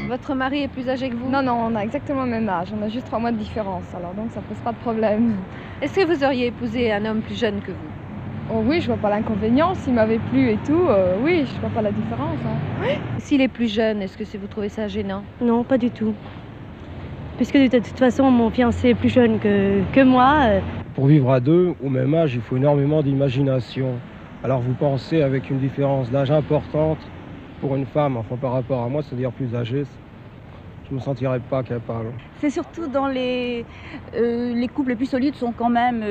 Votre mari est plus âgé que vous? Non, non, on a exactement le même âge. On a juste 3 mois de différence, alors donc ça pose pas de problème. Est-ce que vous auriez épousé un homme plus jeune que vous? Oh oui, je vois pas l'inconvénient. S'il m'avait plu et tout, oui, je vois pas la différence. Hein. S'il est plus jeune, est-ce que vous trouvez ça gênant? Non, pas du tout. Puisque de toute façon, mon fiancé est plus jeune que moi. Pour vivre à deux, au même âge, il faut énormément d'imagination. Alors vous pensez avec une différence d'âge importante pour une femme, enfin par rapport à moi, c'est-à-dire plus âgée, je me sentirais pas capable. C'est surtout dans les couples les plus solides sont quand même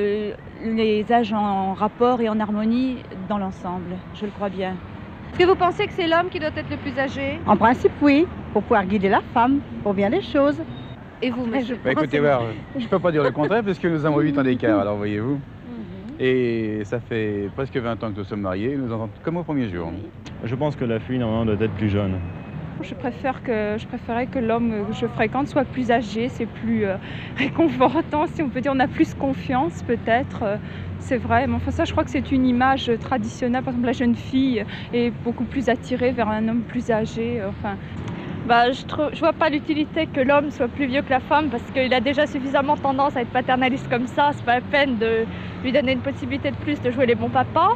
les âges en rapport et en harmonie dans l'ensemble, je le crois bien. Est-ce que vous pensez que c'est l'homme qui doit être le plus âgé? En principe, oui, pour pouvoir guider la femme pour bien des choses. Et vous, monsieur? Écoutez, je ne peux pas dire le contraire puisque nous avons 8 ans d'écart, alors voyez-vous. Et ça fait presque 20 ans que nous sommes mariés, nous entendons comme au premier jour. Je pense que la fille, normalement, doit être plus jeune. Je préférais que l'homme que je fréquente soit plus âgé, c'est plus réconfortant, si on peut dire, on a plus confiance peut-être, c'est vrai, mais enfin ça je crois que c'est une image traditionnelle, par exemple la jeune fille est beaucoup plus attirée vers un homme plus âgé, enfin. Je vois pas l'utilité que l'homme soit plus vieux que la femme parce qu'il a déjà suffisamment tendance à être paternaliste comme ça, c'est pas la peine de lui donner une possibilité de plus de jouer les bons papas.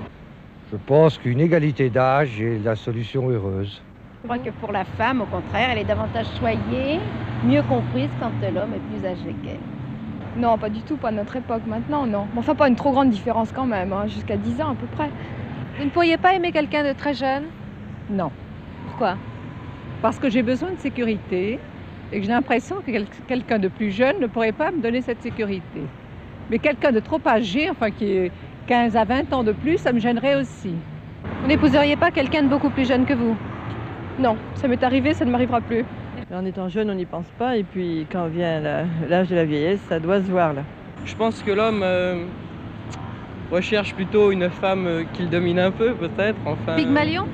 Je pense qu'une égalité d'âge est la solution heureuse. Je crois que pour la femme, au contraire, elle est davantage choyée, mieux comprise quand l'homme est plus âgé qu'elle. Non, pas du tout, pas à notre époque maintenant, non. Enfin, pas une trop grande différence quand même, hein, jusqu'à 10 ans à peu près. Vous ne pourriez pas aimer quelqu'un de très jeune? Non. Pourquoi? Parce que j'ai besoin de sécurité et que j'ai l'impression que quelqu'un de plus jeune ne pourrait pas me donner cette sécurité. Mais quelqu'un de trop âgé, enfin qui est 15 à 20 ans de plus, ça me gênerait aussi. Vous n'épouseriez pas quelqu'un de beaucoup plus jeune que vous? Non, ça m'est arrivé, ça ne m'arrivera plus. En étant jeune, on n'y pense pas, et puis quand vient l'âge de la vieillesse, ça doit se voir là. Je pense que l'homme recherche plutôt une femme qui le domine un peu, peut-être. Enfin, Pygmalion?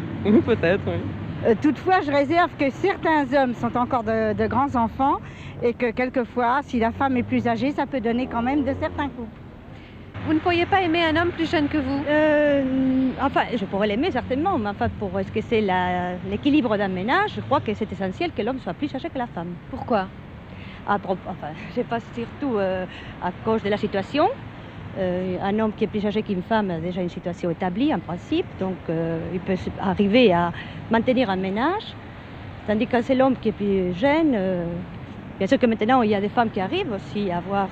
Peut-être, oui. Toutefois, je réserve que certains hommes sont encore de grands enfants et que quelquefois, si la femme est plus âgée, ça peut donner quand même de certains coups. Vous ne pourriez pas aimer un homme plus jeune que vous? Enfin, je pourrais l'aimer certainement, mais enfin, pour ce que c'est l'équilibre d'un ménage, je crois que c'est essentiel que l'homme soit plus âgé que la femme. Pourquoi? Enfin, je sais pas, surtout à cause de la situation. Un homme qui est plus âgé qu'une femme a déjà une situation établie en principe, donc il peut arriver à maintenir un ménage, tandis que c'est l'homme qui est plus jeune. Bien sûr que maintenant il y a des femmes qui arrivent aussi à avoir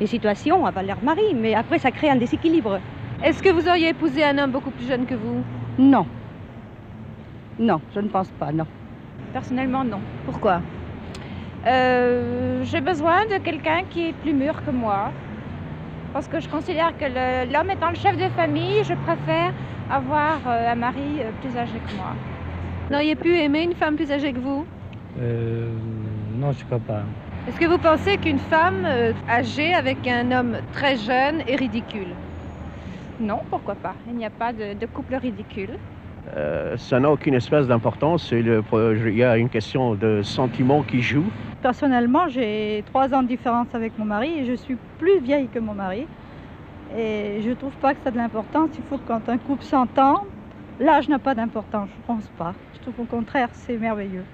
une situation avec leur mari, mais après ça crée un déséquilibre. Est-ce que vous auriez épousé un homme beaucoup plus jeune que vous? Non. Non, je ne pense pas, non. Personnellement, non. Pourquoi? J'ai besoin de quelqu'un qui est plus mûr que moi. Parce que je considère que l'homme étant le chef de famille, je préfère avoir un mari plus âgé que moi. Vous n'auriez pu aimer une femme plus âgée que vous? Non, je crois pas. Est-ce que vous pensez qu'une femme âgée avec un homme très jeune est ridicule? Non, pourquoi pas? Il n'y a pas de couple ridicule. Ça n'a aucune espèce d'importance. Il y a une question de sentiment qui joue. Personnellement, j'ai 3 ans de différence avec mon mari et je suis plus vieille que mon mari. Et je ne trouve pas que ça a de l'importance. Il faut que quand un couple s'entend, l'âge n'a pas d'importance, je ne pense pas. Je trouve au contraire, c'est merveilleux.